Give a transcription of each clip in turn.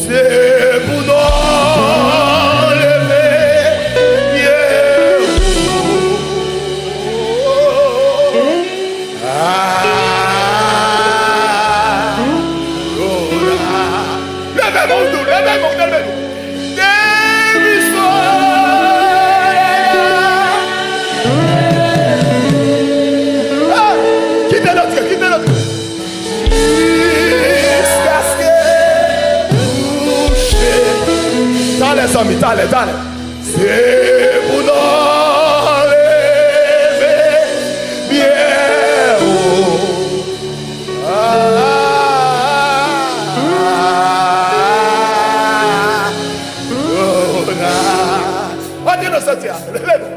c'est pour nous lever. Dale, dale. C'est pour nous lever bien haut. On dit nous sortir. Levez-nous.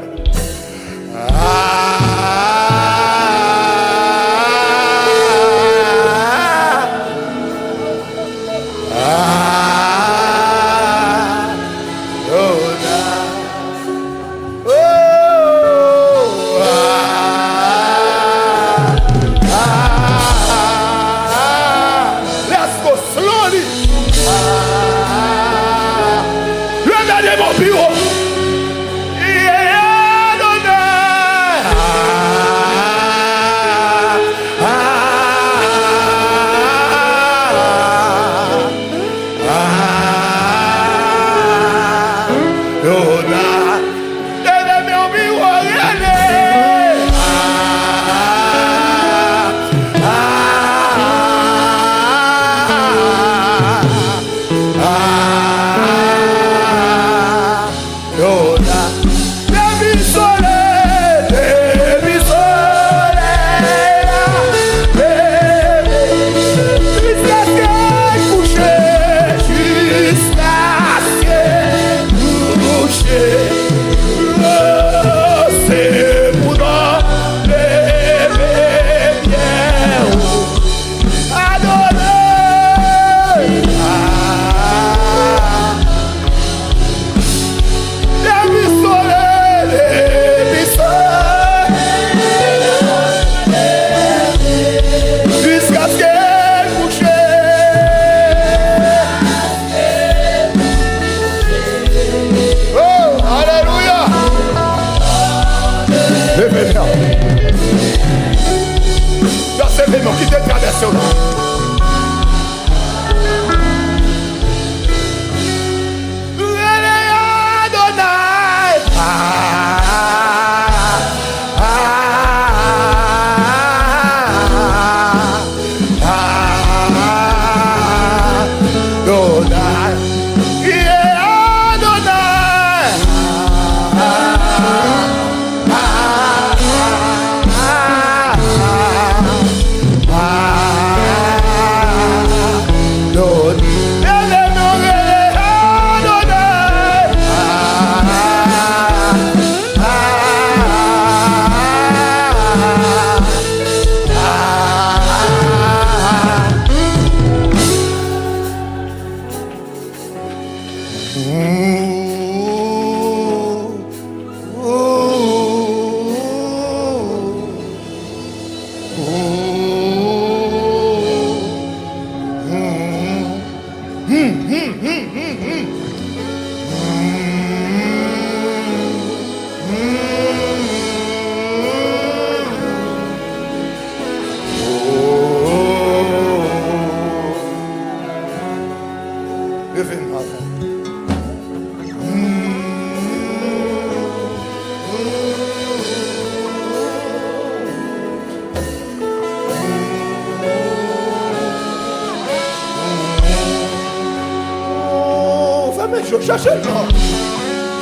Cherchez-le,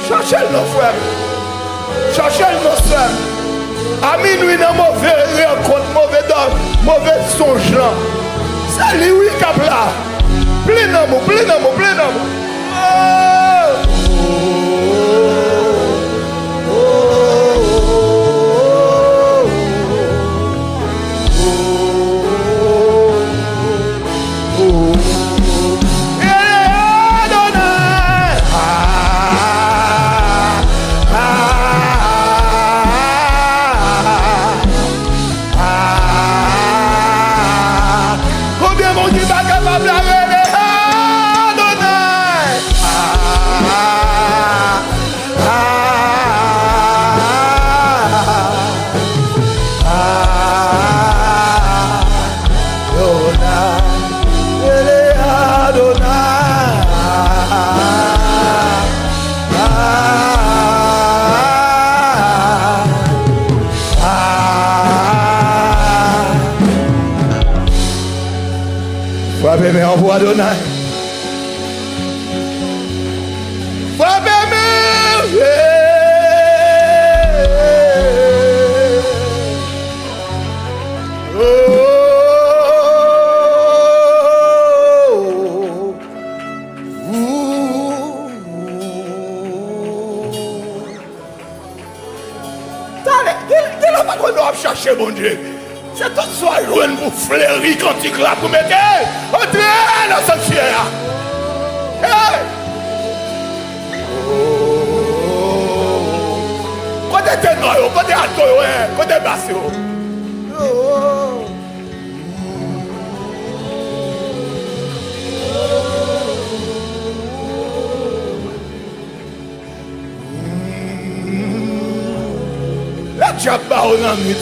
cherchez-le, frère. Cherchez-le, frère. À minuit, dans mauvais rencontre, mauvais songe là. C'est lui, oui, cap là. Plein d'amour, plein d'amour, plein d'amour. Combien mon Dieu va capable de maintenant pour Adonai. Chercher mon Dieu. C'est tout soit loin pour fleurir quand tu claques pour mettre. Entrez dans cette fière. Hey! Côté ténor, côté alto, côté basse.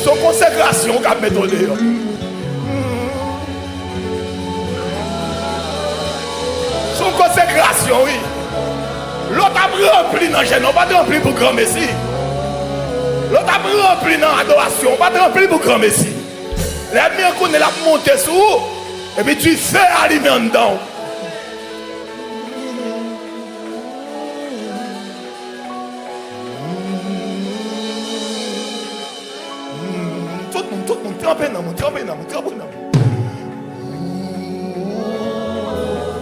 Son consécration qu'a mis dehors. Son consécration, oui. L'autre a rempli dans le gêne, on va te remplir pour grand Messie. L'autre a rempli dans l'adoration, on va te remplir pour grand Messie. Les miens qu'on est là pour monter sur et puis tu fais aliment dedans.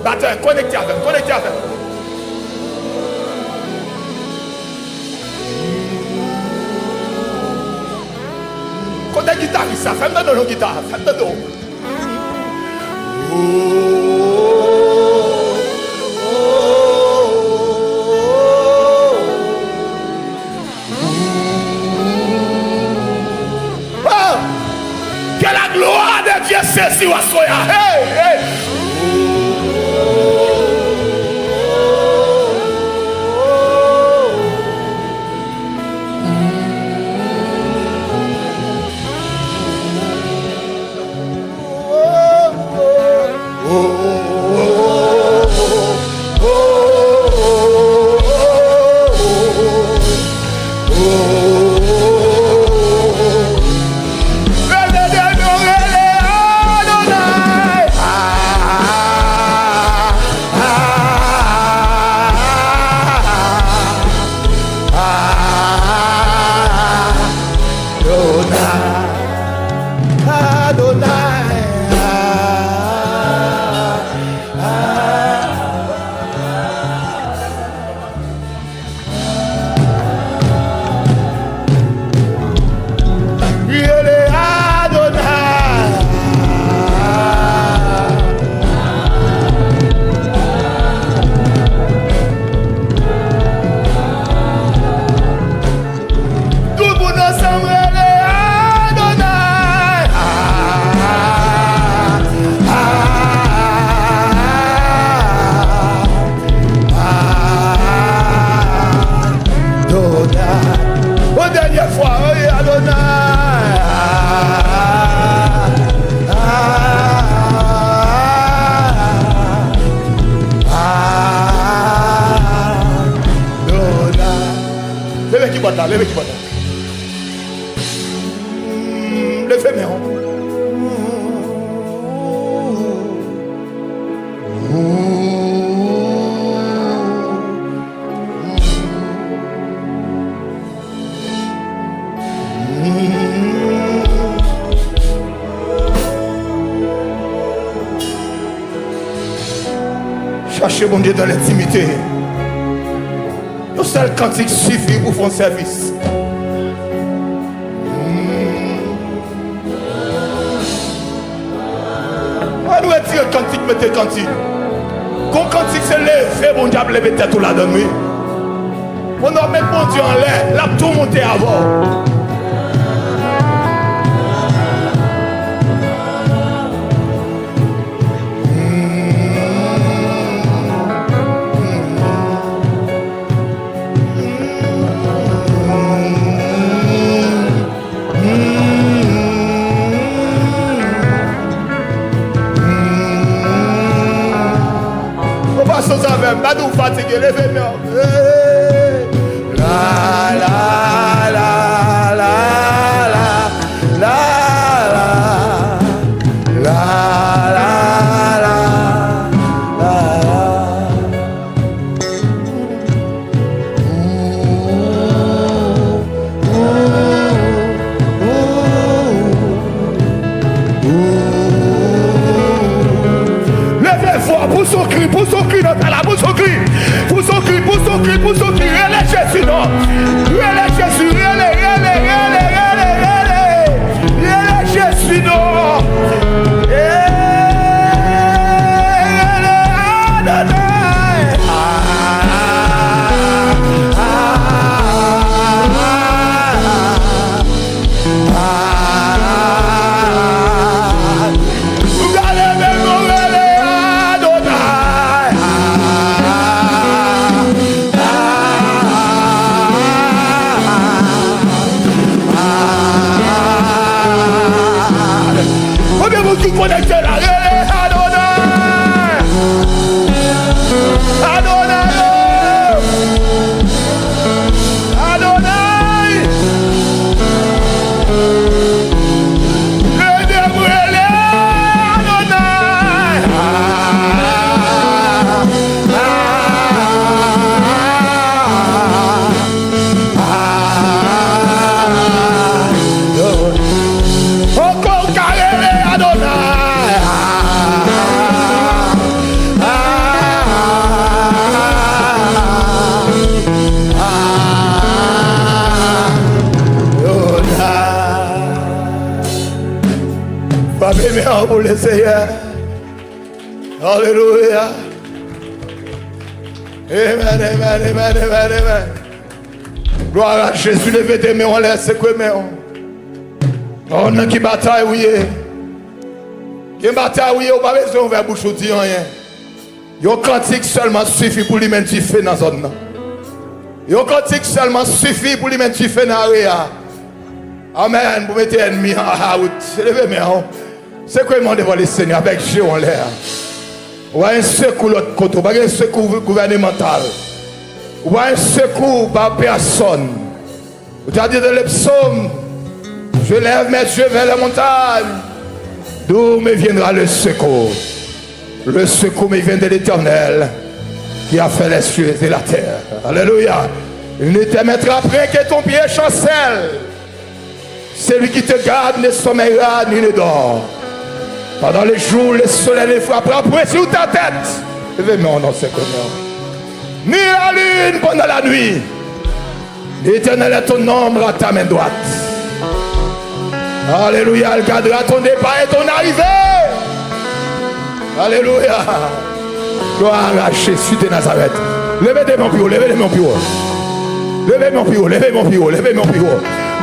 Attends, connectez avec, connectez avec. Quand la guitare, ça fait dans la guitare, fait dans l'eau. Que la gloire de Dieu cesse à soi. Hey, hey. Levez qui va levez mes mains. Cherchez mon Dieu dans l'intimité. Le seul cantique suffit pour faire un service. On nous retire le cantique, mettez le cantique. Quand le cantique se lève, mon diable lève tête tout là-dedans. On doit mettre mon Dieu en l'air, là tout monter avant. Pas nous fatiguer, levez-moi. La la la la la la la la la. son cri dans ta la, pour son cri. Pour son cri, pour son cri, pour son cri. Relais Jésus, non. Relais Jésus, relais Jésus, non. Connecté là, Adonai, Adonai, Adonai, pour le Seigneur. Alléluia. Amen, amen, amen, amen, amen. Gloire à Jésus, levez tes mains, on laisse que mains. On a qui bataille, oui. Qui bataille, oui, on n'a pas besoin de faire bouche ou dire rien. Yon cantique seulement suffit pour lui mettre du feu dans la zone. Yon cantique seulement suffit pour lui mettre du feu dans l'area. Amen. Vous mettez ennemi en route. Levez mes mains. C'est quoi demander devant le Seigneur avec Dieu en l'air. Ou un secours l'autre côté, ou un secours gouvernemental. Ou un secours par personne. Vous avez dit dans le psaume, je lève mes yeux vers la montagne. D'où me viendra le secours? Le secours me vient de l'Éternel qui a fait les cieux et la terre. Alléluia. Il ne te mettra après que ton pied chancelle. Celui qui te garde ne sommeillera ni ne dort. Pendant les jours, le soleil ne frappera point sur ta tête. Levez-moi, non, c'est comme ça. Ni la lune pendant la nuit. L'Éternel est ton ombre à ta main droite. Alléluia, elle gardera ton départ et ton arrivée. Alléluia. Gloire à Jésus de Nazareth. Levez mon pied, levez mon pied. Levez mon pied, levez mon pied, levez mon pied.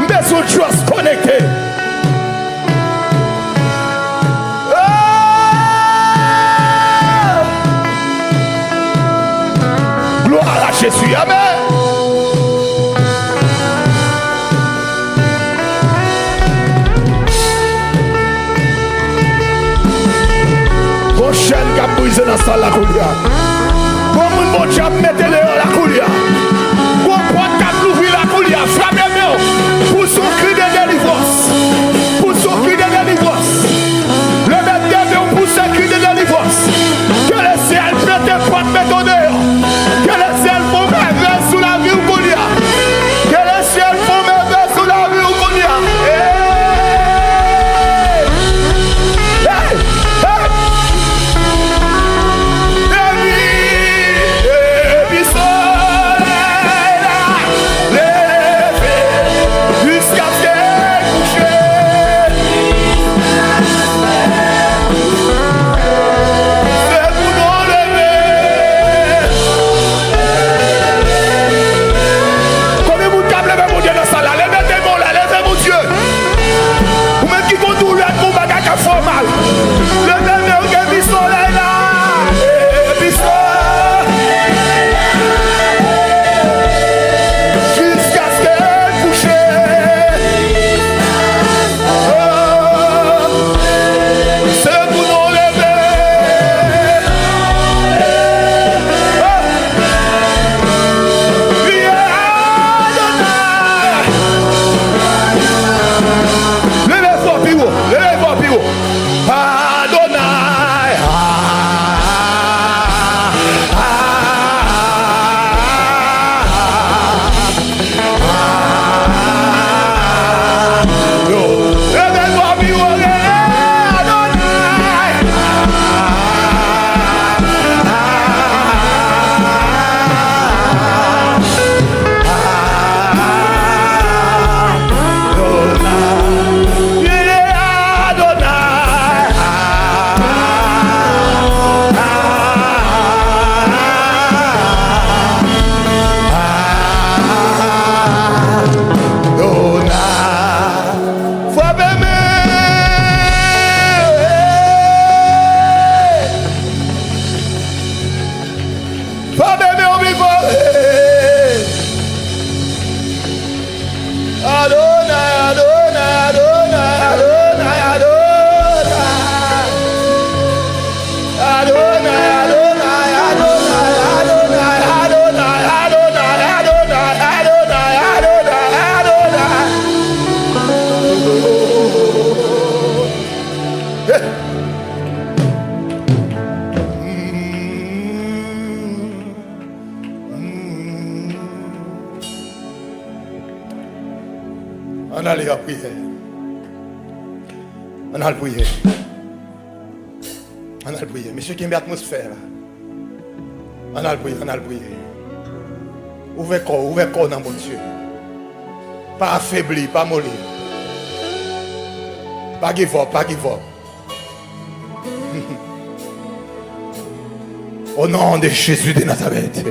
Mais sous trust connecté. Gloire à Jésus, amen. Bon chaîne qui a brisé dans la salle la coulia. Bon Dieu, mettez-le la coulia. Bon porte qui a ouvert la coulia. Frappez-le pour son cri de délivrance. Pour son cri de délivrance. Le maître pour son cri de délivrance. Que le ciel prête pas de méthode. Que le ciel faut merveille sous la vie ou coulia. Que le ciel faut merveille sous la vie ou coulia. Femme au vivant. Adonai, Adonai, Adonai, Adonai, Adonai, Adonai, Adonai, Adonai, Adonai, Adonai, Adonai, Adonai, Adonai, On allait à prier. On a le prier. On a le prier. Monsieur qui aime l'atmosphère. On a le prier, on a le prier. Ouvrez corps dans mon Dieu. Pas affaibli, pas molli. Pas give up, pas give up. Au nom de Jésus de Nazareth.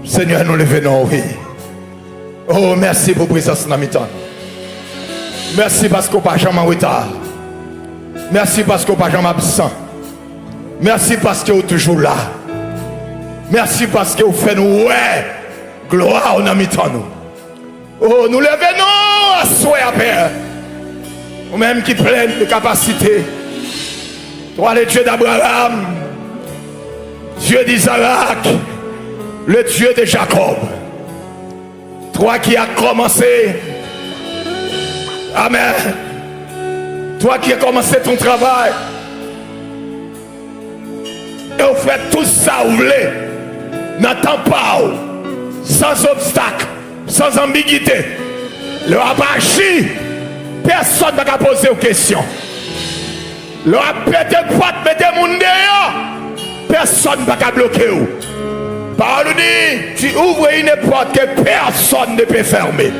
Seigneur, nous le venons, oui. Oh, merci pour la présence dans mi-temps. Merci parce qu'on pas jamais en retard. Merci parce qu'on pas jamais absent. Merci parce que vous êtes toujours là. Merci parce que vous faites nous ouais. Gloire dans mi-temps nous. Oh, nous levons à soi, Père. Nous-mêmes qui plein de capacité. Toi, le Dieu d'Abraham, Dieu d'Isaac, le Dieu de Jacob. Toi qui as commencé, Amen. Toi qui as commencé ton travail, et vous faites tout ça, vous voulez, n'attends pas, sans obstacle, sans ambiguïté. Le abachi, personne ne va poser aux questions. Le pété porte, mettez mon dehors, personne ne va bloquer. Parole dit, tu ouvres une porte que personne ne peut fermer.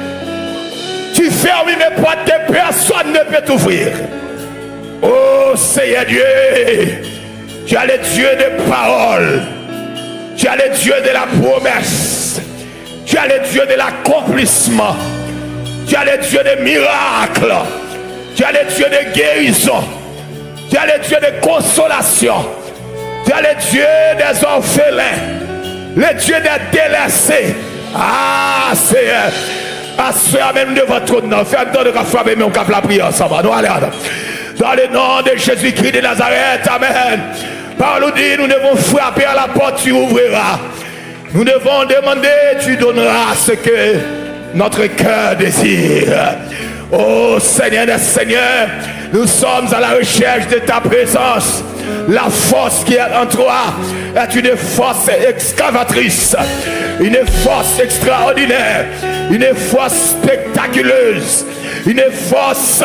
Tu fermes une porte que personne ne peut t'ouvrir. Oh Seigneur Dieu, tu es le Dieu de parole. Tu es le Dieu de la promesse. Tu es le Dieu de l'accomplissement. Tu es le Dieu des miracles. Tu es le Dieu de guérison. Tu es le Dieu de consolation. Tu es le Dieu des orphelins. Le Dieu des délaissés. Ah, Seigneur. Assoyez même de votre trône. Faites temps de frapper, mais on capte la prière ensemble. Nous allons. Dans le nom de Jésus-Christ de Nazareth. Amen. Par nous dit, nous devons frapper à la porte, tu ouvriras. Nous devons demander, tu donneras ce que notre cœur désire. Oh Seigneur des Seigneurs, nous sommes à la recherche de ta présence. La force qui est en toi est une force excavatrice, une force extraordinaire, une force spectaculeuse, une force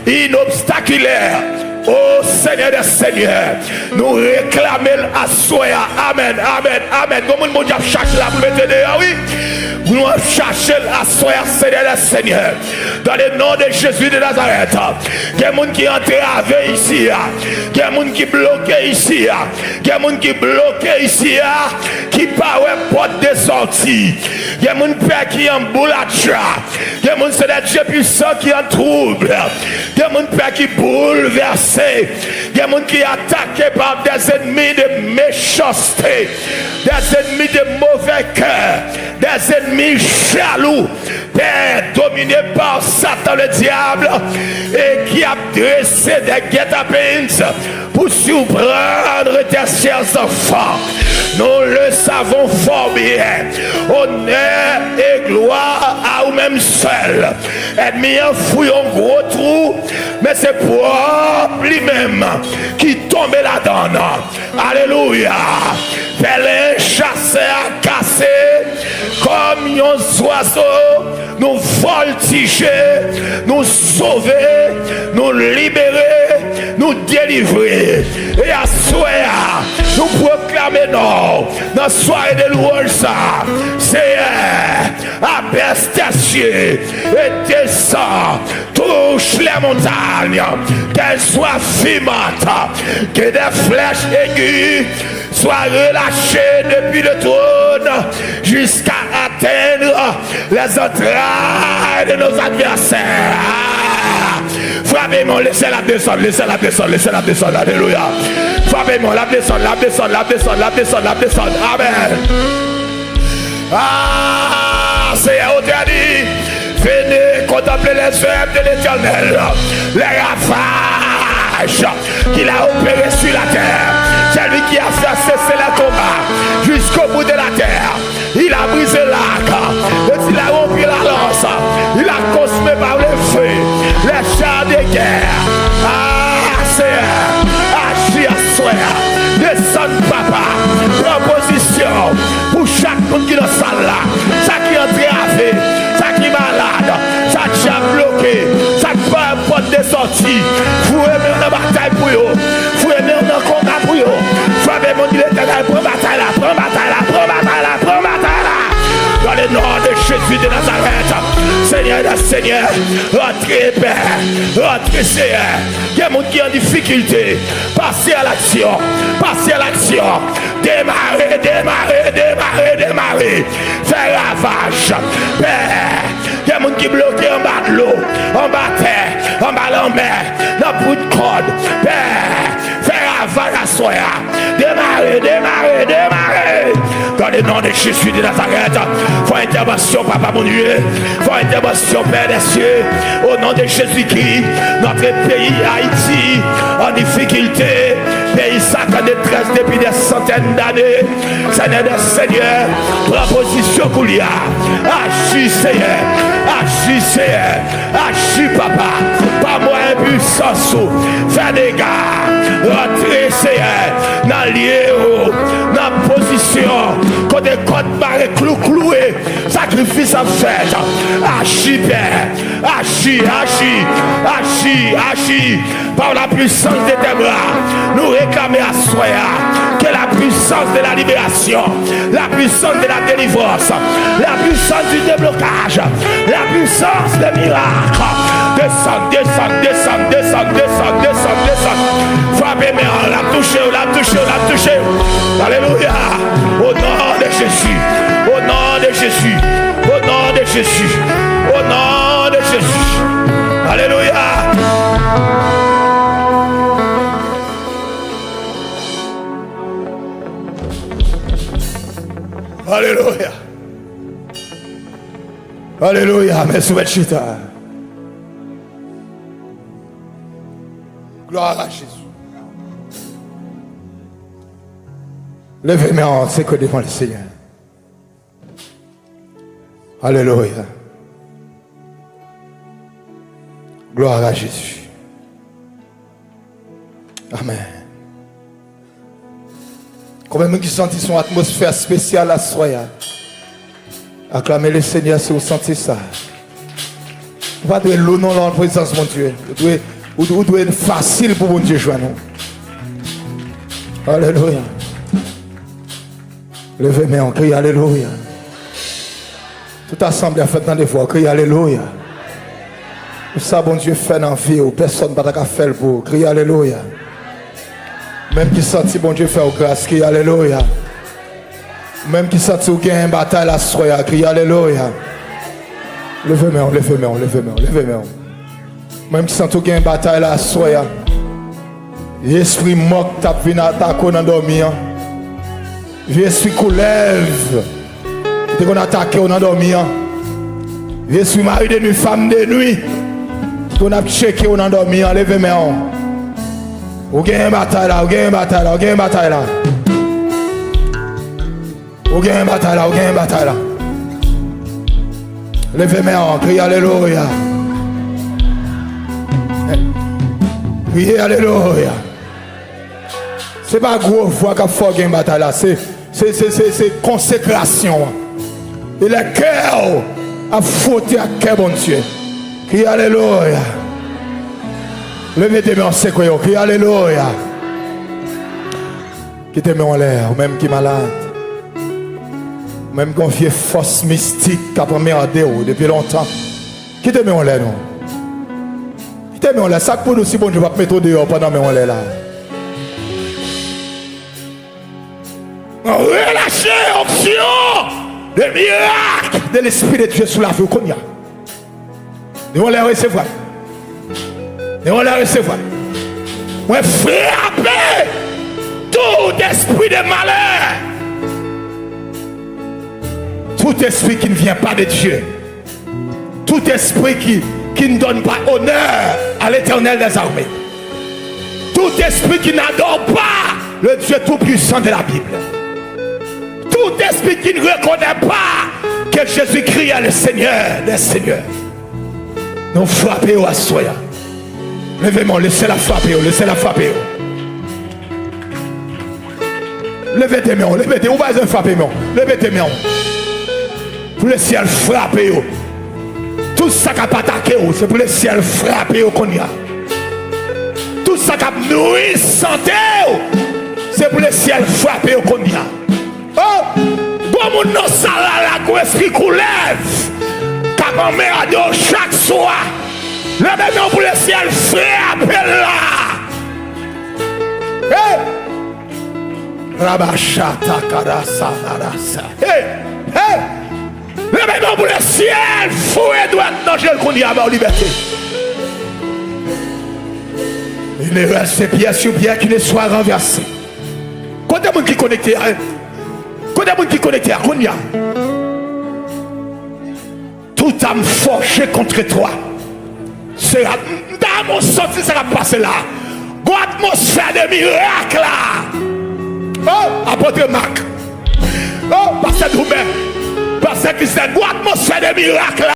inobstaculaire. Oh Seigneur des Seigneurs, nous réclamons à soi. Amen, amen, amen. Comme nous cherchons la mettre dehors, oui. Nous cherchons à soi, Seigneur des Seigneurs. Dans le nom de Jésus de Nazareth. Il y a des gens qui entravé ici. Il y a des gens qui bloqué ici. Il y a des gens qui bloqué ici. Qui parlent porte de sortie. Il y a des gens qui en boulachra. Il y a des gens c'est des dieux puissants qui en trouble. Il y a des gens qui bouleversent. Il y a des gens qui sont attaqués par des ennemis de méchanceté, des ennemis de mauvais cœur, des ennemis jaloux, dominés par Satan le diable, et qui a dressé des guet-apens pour surprendre tes chers enfants. Nous le savons fort bien. Honneur et gloire à vous-même seul. Ennemi enfoui un gros trou, mais c'est propre lui-même qui tombe là-dedans. Alléluia. Fais-les chasser à casser comme un oiseau, nous voltiger, nous sauver, nous libérer, nous délivrer. Et à soir, nous proclamer non, dans la soirée de louange, Seigneur, abaisse tes cieux et descend, touche les montagnes, qu'elles soient fumantes, que des flèches aiguës soient relâchées depuis le trône jusqu'à atteindre les entrailles de nos adversaires. Frappez-moi, laissez-la descendre, laissez-la descendre, laissez-la descendre, alléluia. Frappez-moi, la descendre, la descendre, la descendre, la descendre, la descendre. Amen. Ah, Seigneur, tu as dit, venez contempler les œuvres de l'Éternel, les ravages qu'il a opérés sur la terre. C'est lui qui a fait cesser la tombe jusqu'au bout de la terre. Il a brisé l'arc, et il a rompu la lance, il a consumé par le feu les chars de guerre. Ah, Seigneur, agis à soi, descends papa, proposition pour chaque monde qui est dans la salle là, ça qui est entravé, ça qui est malade, ça qui est bloqué, ça qui pas un porte de sortie. Vous aimez une bataille pour eux, vous aimez un combat pour eux. Frappez mon Dieu l'éternel, prends bataille là, prends bataille là, prends bataille là, prends bataille là. Dans le nom de Jésus de Nazareth, Seigneur des Seigneurs, rentrez Père, rentrez Seigneur. Il y a des gens qui ont en difficulté, passez à l'action, passez à l'action. Démarrez, démarrez, démarrez, démarrez. Faire ravage. Père, il y a des gens qui sont bloqués en bas de l'eau, en bas de terre, en bas de la mer, dans le bout de corde. Père, faire ravage à soi. Démarrez, démarrez, démarrez. Dans le nom de Jésus de Nazareth, faut intervention, Papa mon Dieu. Faut intervention, Père des cieux. Au nom de Jésus-Christ, notre pays Haïti en difficulté, pays sacré de détresse depuis des centaines d'années. Seigneur des Seigneurs, proposition qu'il y a. Agis, Seigneur. Agis, Seigneur. Agis, Papa. Pas moi impuissance. Fais des gars. Rentrez, Seigneur. Dans lieu, dans position. Quand des côtes barrées clouées, sacrifice à faire. Agis, Père. Agis, agis, agis, agis. Par la puissance de tes bras, nous réclamons à soi que la puissance de la libération, la puissance de la délivrance, la puissance du déblocage, la puissance des miracles. Descend, descend, descend, descend, descend, descend, descend. Frappez, mais on l'a touché, on l'a touché, on l'a touché. Alléluia. Au nom de Jésus, au nom de Jésus, au nom de Jésus, au nom de Jésus. Alléluia. Alléluia. Alléluia. Merci beaucoup. Gloire à Jésus. Levez-moi en sécurité devant le Seigneur. Alléluia. Gloire à Jésus. Amen. Combien de gens qui sentent son atmosphère spéciale à soi? Acclamez le Seigneur si vous sentez ça. Vous ne devez pas l'eau dans la présence de mon Dieu. Vous devez être facile pour mon Dieu joindre nous. Alléluia. Levez-moi en crie Alléluia. Toute assemblée a fait dans les voix, crie Alléluia. Ça, bon Dieu fait dans la vie, personne ne va faire pour crier Alléluia. Même qui sentit bon Dieu faire grâce, crie Alléluia. Même qui sentit qu'il y a une bataille à soi, crie Alléluia. Levez-moi, levez-moi, levez-moi, levez-moi. Même qui sentit qu'il y a une bataille à soi, l'esprit moque tape venu attaquer dans dormir. L'esprit coulève, tu qu'on attaque dans dormir. L'esprit mari de nuit, femme de nuit. On a checké, on a dormi, levez-moi. Vous avez une bataille là, vous avez une bataille là, vous avez une bataille là. Vous avez une bataille là, vous avez une bataille là. Levez-moi, criez Alléluia. Criez Alléluia. Ce n'est pas gros voix qui fait une bataille là, c'est consécration. Et le cœur a fauté à cœur, bon Dieu. Criez Alléluia. Levez-moi en séquence. Criez Alléluia. Quittez-moi en l'air, même qui est malade. Même confier force mystique qui a permis depuis longtemps. Quittez-moi en l'air, non. Quittez-moi en l'air. Ça pour nous si bon Dieu va mettre dehors pendant que on est là. Relâchez option de miracle de l'Esprit de Dieu sur la vie qu'on y a. Et on les recevoir. Et on les recevoir. On frapper Tout esprit de malheur, tout esprit qui ne vient pas de Dieu, tout esprit qui ne donne pas honneur à l'Éternel des armées, tout esprit qui n'adore pas le Dieu tout-puissant de la Bible, tout esprit qui ne reconnaît pas que Jésus-Christ est le Seigneur des Seigneurs, nous frappons à soi. Levez-moi, laissez-la frapper, laissez-la frapper. Levez tes mains, levez tes mains, vous ne frapper, levez tes mains. Pour le ciel frapper. Tout ça qui a pas attaqué, c'est pour le ciel frapper qu'on y a. Tout ça qui a nourri santé, c'est pour le ciel frapper qu'on y a. Oh, bon mon nom ça là, la esprit coulève. Quand ma mère a dit chaque soir, levez moi pour le ciel frapper là. Hey! Rabachata karasa narasa. Hey! Hey! Levez-moi pour le ciel, fouet droite dans le qu'on y a en liberté. Il ne reste pierre sur pierre qui ne soit renversé. Quand il y a des gens qui connectent, quand il y a des gens qui connectent à Konya, tout âme forgée contre toi, c'est dans mon sorti, ça va passer là. Une atmosphère de miracle là. Oh, apôtre Marc. Oh, pasteur Doubert. Parce que c'est une atmosphère de miracle.